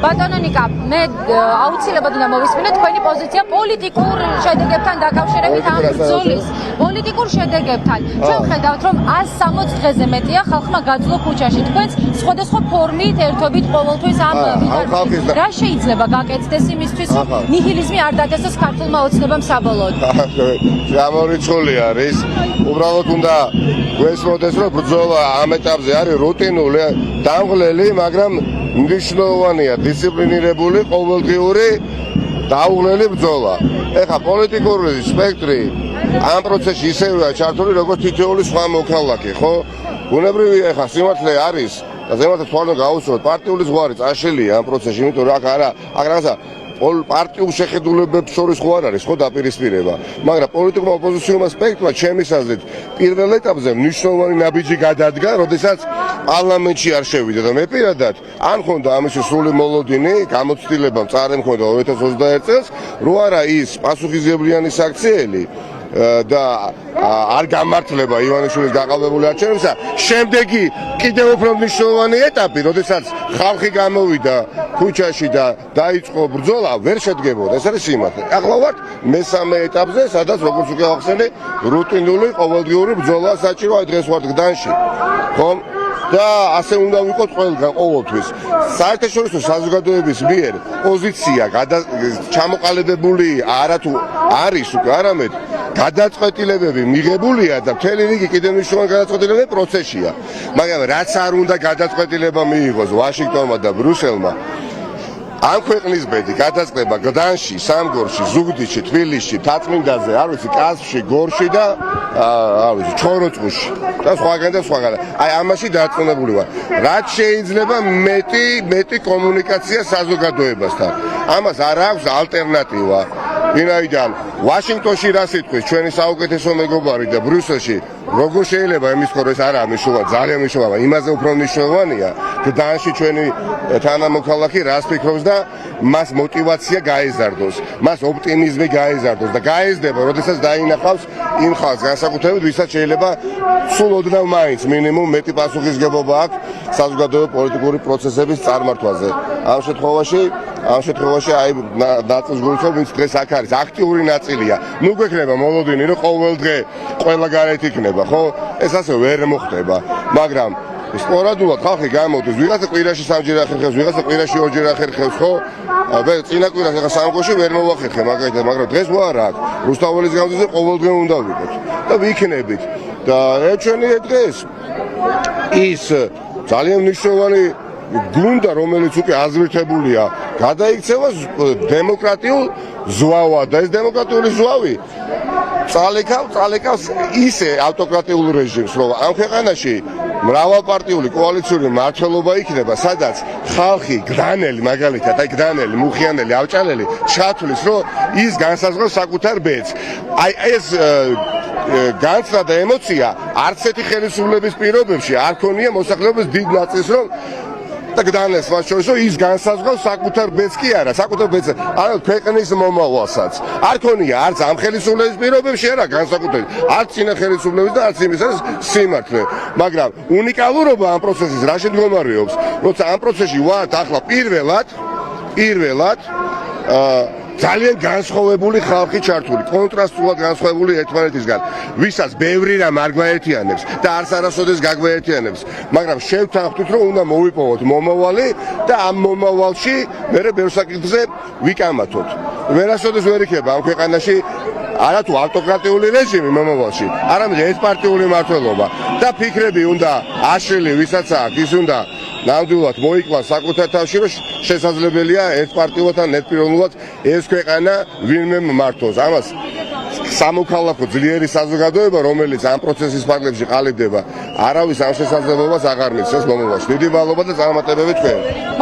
ბატონო ნიკა, მე აუცილებლად უნდა მოვისმინე თქვენი პოზიცია პოლიტიკურ შედეგებთან დაკავშირებით ამ ბრძოლის. პოლიტიკურ შედეგებთან. ჩვენ ხედავთ, რომ 160 დღეზე მეტია ხალხმა გაძლო ქუჩაში. თქვენს სხვადასხვა ფორმით ერთობით ყოველთვის ამ ვიღაც რა შეიძლება გაკეთდეს იმისთვის, რომ ნიჰილიზმი არ დადასოს ქართულმა ოცნებამ საბოლოოდ. გამორიცხული არის. უბრალოდ უნდა გვესმოდეს, რომ ბრძოლა ამ ეტაპზე არის რუტინული, დამღლელი, მაგრამ მნიშვნელოვანია დისციპლინირებული, ყოველდღიური დაუღლელი ბრძოლა. ეხლა პოლიტიკური სპექტრი ამ პროცესში ისევია ჩართული, როგორც თითოეული სხვა მოქალაქე, ხო? ბუნებრივი ეხლა სიმართლე არის და ზემოთ თვალო გაუსწროთ, პარტიული ზღვარი წაშლილია ამ პროცესში, იმიტომ რომ აქ რაღაცა პარტიულ შეხედულებებს შორის ხო არ არის ხო დაპირისპირება, მაგრამ პოლიტიკურმა ოპოზიციურმა სპექტრმა ჩემის აზრით პირველ ეტაპზე მნიშვნელოვანი ნაბიჯი გადადგა, როდესაც პარლამენტში არ შევიდა და მე პირადად არ მქონდა ამის სრული მოლოდინი, გამოცდილება მწარე მქონდა 2021 წელს, რო არა ის პასუხისმგებლიანი საქციელი და არ გამართლება ივანიშვილის გაყალბებული არჩევნებისა, შემდეგი კიდევ უფრო მნიშვნელოვანი ეტაპი, როდესაც ხალხი გამოვიდა ქუჩაში და დაიწყო ბრძოლა, ვერ შედგებოდა. ეს არის სიმართლე. ახლა ვართ მესამე ეტაპზე, სადაც როგორც უკვე ახსენე, რუტინული ყოველდღიური ბრძოლა საჭირო, აი დღეს ვართ გდანში. ხომ? და ასე უნდა ვიყოთ ყველგან ყოველთვის. საერთაშორისო საზოგადოების მიერ პოზიცია ჩამოყალიბებული არათუ არის უკვე, არამედ გადაწყვეტილებები მიღებულია და მთელი რიგი კიდევ მნიშვნელოვანი გადაწყვეტილებები პროცესშია. მაგრამ რაც არ უნდა გადაწყვეტილება მიიღოს ვაშინგტონმა და ბრიუსელმა, ამ ქვეყნის ბედი გადაწყდება გდანში, სამგორში, ზუგდიდში, თბილისში, თათმინდაზე, არ ვიცი, კასპში, გორში და არ ვიცი, ჩოროწყუში და სხვაგან და სხვაგან. აი ამაში დარწმუნებული ვარ. რაც შეიძლება მეტი კომუნიკაცია საზოგადოებასთან. ამას არ აქვს ალტერნატივა. ვინაიდან ვაშინგტონში რა სიტყვის ჩვენი საუკეთესო მეგობარი და ბრიუსელში როგორ შეიძლება იმის ხორეს არა მნიშვნელოვანი, ძალიან მნიშვნელოვანი, იმაზე უფრო მნიშვნელოვანია გდანში ჩვენი თანამოქალაქე რას ფიქრობს და მას мотиваცია გაეზარდოს, მას ოპტიმიზმი გაეზარდოს და გაეზდება, როდესაც დაინახავს იმ ხალხს განსაკუთრებით, ვისაც შეიძლება სულ ოდნავ მაინც მინიმუმ მეტი პასუხისმგებლობა აქვს საზოგადოებრივი პოლიტიკური პროცესების წარმართვაზე. ამ შემთხვევაში აი ნაწილს გულისხმობ, ვინც დღეს აქ არის, აქტიური ნაწილია. ნუ გვექნება მოლოდინი, რომ ყოველ დღე ყველა გარეთ იქნება, ხო? ეს ასე ვერ მოხდება, მაგრამ სპორადულად ხალხი გამოდის, ვიღაცა კვირაში სამჯერ ახერხებს, ვიღაცა კვირაში ორჯერ ახერხებს, ხო? წინა კვირას ახლა სამგორში ვერ მოვახერხე მაგალითად, მაგრამ დღეს ვარ აქ. რუსთაველის გამზირზე ყოველდღე უნდა ვიყოთ და ვიქნებით. და ჩვენი დღეს ის ძალიან მნიშვნელოვანი გუნდა, რომელიც უკვე აზრითებულია, გადაიქცევა დემოკრატიულ ზვავა და ეს დემოკრატიული ზვავი წალეკავს ისე ავტოკრატიულ რეჟიმს, რომ ამ ქვეყანაში მრავალპარტიული კოალიციური მმართველობა იქნება, სადაც ხალხი გდანელი, მაგალითად, აი გდანელი, მუხიანელი, ავჭალელი ჩათვლის, რომ ის განსაზღვროს საკუთარ ბედს. აი ეს განცდა და ემოცია არც ერთი ხელისუფლების პირობებში არ ქონია მოსახლეობის დიდ ნაწილს, რომ და გდანეს მას შორის, რომ ის განსაზღვრავს საკუთარ ბედს კი არა, საკუთარ ბედს, ანუ ქვეყნის მომავალსაც. არ ქონია არც ამ ხელისუფლების პირობებში არა განსაკუთრებით, არც წინა ხელისუფლების და არც იმის არის სიმართლე. მაგრამ უნიკალურობა ამ პროცესის რა შემდგომარეობს, როცა ამ პროცესში ვართ ახლა პირველად ძალიან განსხვავებული ხალხი ჩართული, კონტრასტულად განსხვავებული ერთმანეთისგან, ვისაც ბევრი რამ არ გვაერთიანებს და არც არასოდეს გაგვაერთიანებს, მაგრამ შევთანხმდით, რომ უნდა მოვიპოვოთ მომავალი და ამ მომავალში მერე ბევრ საკითხზე ვიკამათოთ. ვერასოდეს ვერ იქნება ამ ქვეყანაში არათუ ავტოკრატიული რეჟიმი მომავალში, არამედ ერთპარტიული მმართველობა და ფიქრები უნდა აშლილი, ვისაც აქვს, ის უნდა ნამდვილად მოიკლას საკუთარ თავში, რომ შესაძლებელია ერთპარტიულად ან ერთპიროვნულად ეს ქვეყანა ვინმე მმართველს. ამას სამოქალაქო ძლიერი საზოგადოება, რომელიც ამ პროცესის ფარგლებში ყალიბდება, არავის ამ შესაძლებლობას აღარ მისცემს მომავალში. დიდი მადლობა და წარმატებები თქვენ.